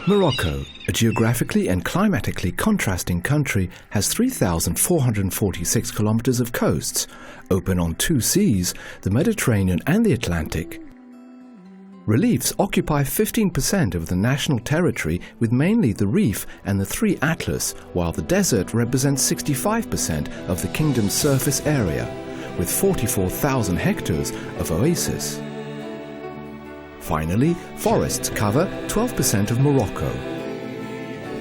Morocco, a geographically and climatically contrasting country, has 3,446 kilometers of coasts, open on two seas, the Mediterranean and the Atlantic. Reliefs occupy 15% of the national territory, with mainly the Rif and the Three Atlas, while the desert represents 65% of the kingdom's surface area, with 44,000 hectares of oasis. Finally, forests cover 12% of Morocco.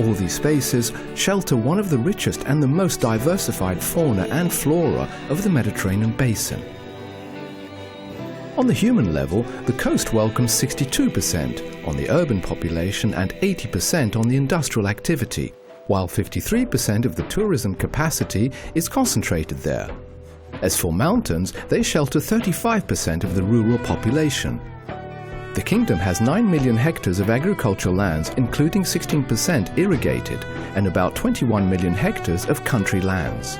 All these spaces shelter one of the richest and the most diversified fauna and flora of the Mediterranean basin. On the human level, the coast welcomes 62% on the urban population and 80% on the industrial activity, while 53% of the tourism capacity is concentrated there. As for mountains, they shelter 35% of the rural population. The kingdom has 9 million hectares of agricultural lands, including 16% irrigated, and about 21 million hectares of country lands.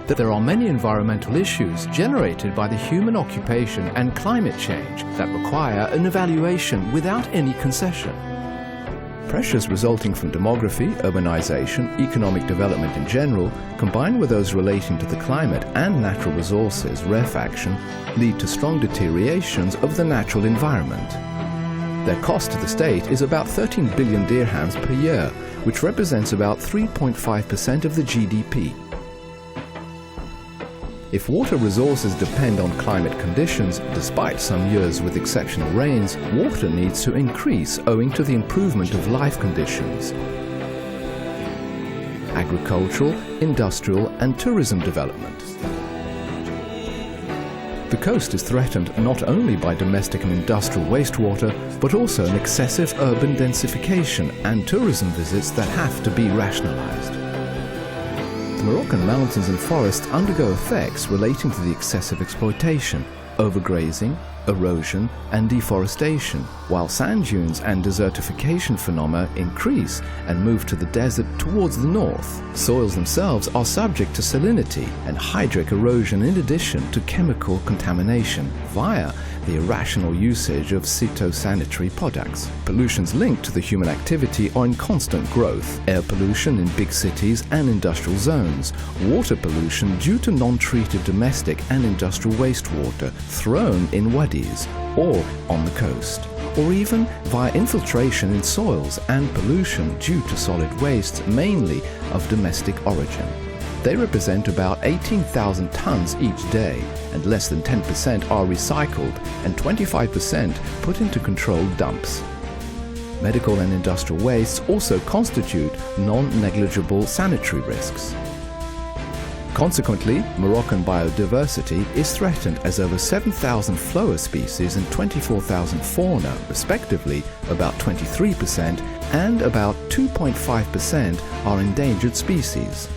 There are many environmental issues generated by the human occupation and climate change that require an evaluation without any concession. Pressures resulting from demography, urbanization, economic development in general, combined with those relating to the climate and natural resources rarefaction, lead to strong deteriorations of the natural environment. Their cost to the state is about 13 billion dirhams per year, which represents about 3.5% of the GDP. If water resources depend on climate conditions, despite some years with exceptional rains, water needs to increase owing to the improvement of life conditions. Agricultural, industrial and tourism development. The coast is threatened not only by domestic and industrial wastewater, but also an excessive urban densification and tourism visits that have to be rationalized. The Moroccan mountains and forests undergo effects relating to the excessive exploitation, overgrazing, erosion and deforestation, while sand dunes and desertification phenomena increase and move to the desert towards the north. Soils themselves are subject to salinity and hydric erosion in addition to chemical contamination via the irrational usage of phytosanitary products. Pollutions linked to the human activity are in constant growth. Air pollution in big cities and industrial zones, water pollution due to non-treated domestic and industrial wastewater thrown in wadis or on the coast, or even via infiltration in soils and pollution due to solid wastes mainly of domestic origin. They represent about 18,000 tons each day, and less than 10% are recycled and 25% put into controlled dumps. Medical and industrial wastes also constitute non-negligible sanitary risks. Consequently, Moroccan biodiversity is threatened as over 7,000 flora species and 24,000 fauna, respectively, about 23%, and about 2.5% are endangered species.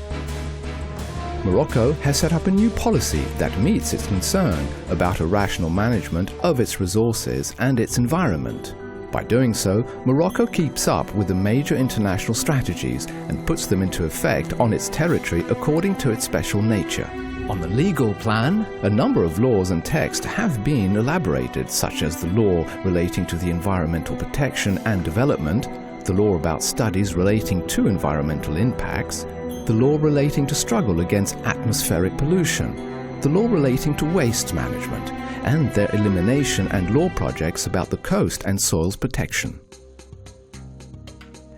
Morocco has set up a new policy that meets its concern about a rational management of its resources and its environment. By doing so, Morocco keeps up with the major international strategies and puts them into effect on its territory according to its special nature. On the legal plan, a number of laws and texts have been elaborated, such as the law relating to the environmental protection and development, the law about studies relating to environmental impacts, the law relating to struggle against atmospheric pollution, the law relating to waste management, and their elimination and law projects about the coast and soils protection.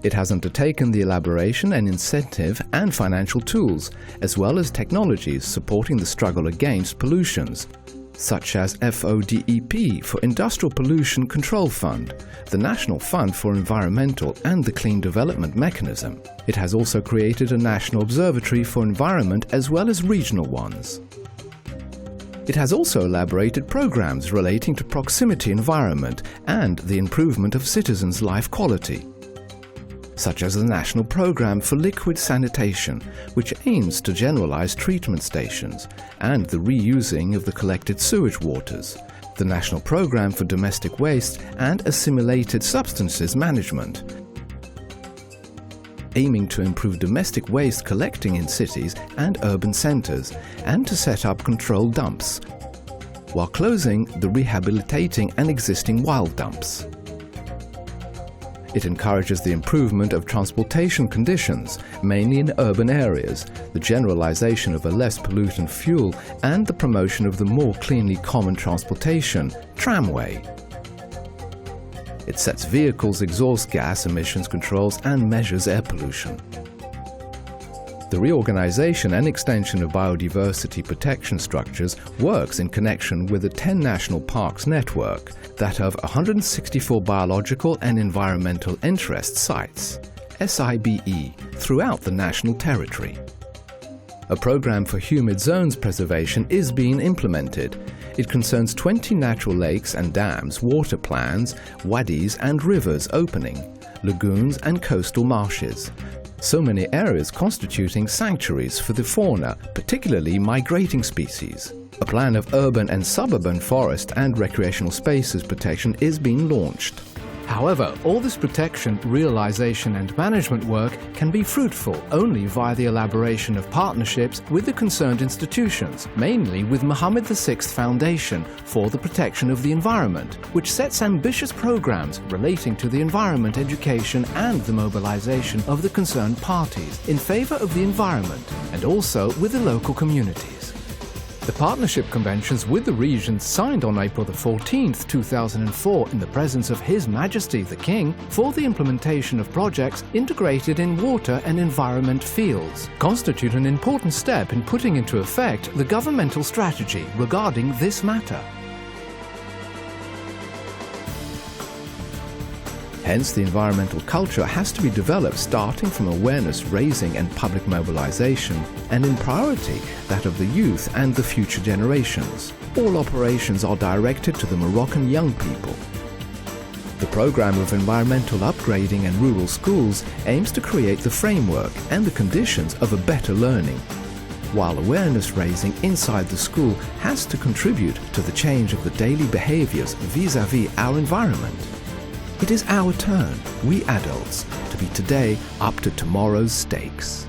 It has undertaken the elaboration and incentive and financial tools, as well as technologies supporting the struggle against pollutions, such as FODEP for Industrial Pollution Control Fund, the National Fund for Environmental and the Clean Development Mechanism. It has also created a National Observatory for Environment as well as regional ones. It has also elaborated programs relating to proximity environment and the improvement of citizens' life quality, such as the National Programme for Liquid Sanitation, which aims to generalize treatment stations and the reusing of the collected sewage waters, the National Programme for Domestic Waste and Assimilated Substances Management, aiming to improve domestic waste collecting in cities and urban centres and to set up controlled dumps, while closing the rehabilitating and existing wild dumps. It encourages the improvement of transportation conditions, mainly in urban areas, the generalization of a less pollutant fuel, and the promotion of the more cleanly common transportation, tramway. It sets vehicles' exhaust gas emissions controls and measures air pollution. The reorganization and extension of biodiversity protection structures works in connection with the 10 national parks network that of 164 biological and environmental interest sites, SIBE, throughout the national territory. A program for humid zones preservation is being implemented. It concerns 20 natural lakes and dams, water plans, wadis and rivers opening, lagoons and coastal marshes. So many areas constituting sanctuaries for the fauna, particularly migrating species. A plan of urban and suburban forest and recreational spaces protection is being launched. However, all this protection, realization and management work can be fruitful only via the elaboration of partnerships with the concerned institutions, mainly with Mohammed VI Foundation for the Protection of the Environment, which sets ambitious programs relating to the environment education and the mobilization of the concerned parties in favor of the environment and also with the local communities. The partnership conventions with the regions signed on April 14, 2004 in the presence of His Majesty the King for the implementation of projects integrated in water and environment fields constitute an important step in putting into effect the governmental strategy regarding this matter. Hence, the environmental culture has to be developed starting from awareness raising and public mobilization, and in priority that of the youth and the future generations. All operations are directed to the Moroccan young people. The program of environmental upgrading and rural schools aims to create the framework and the conditions of a better learning, while awareness raising inside the school has to contribute to the change of the daily behaviors vis-à-vis our environment. It is our turn, we adults, to be today up to tomorrow's stakes.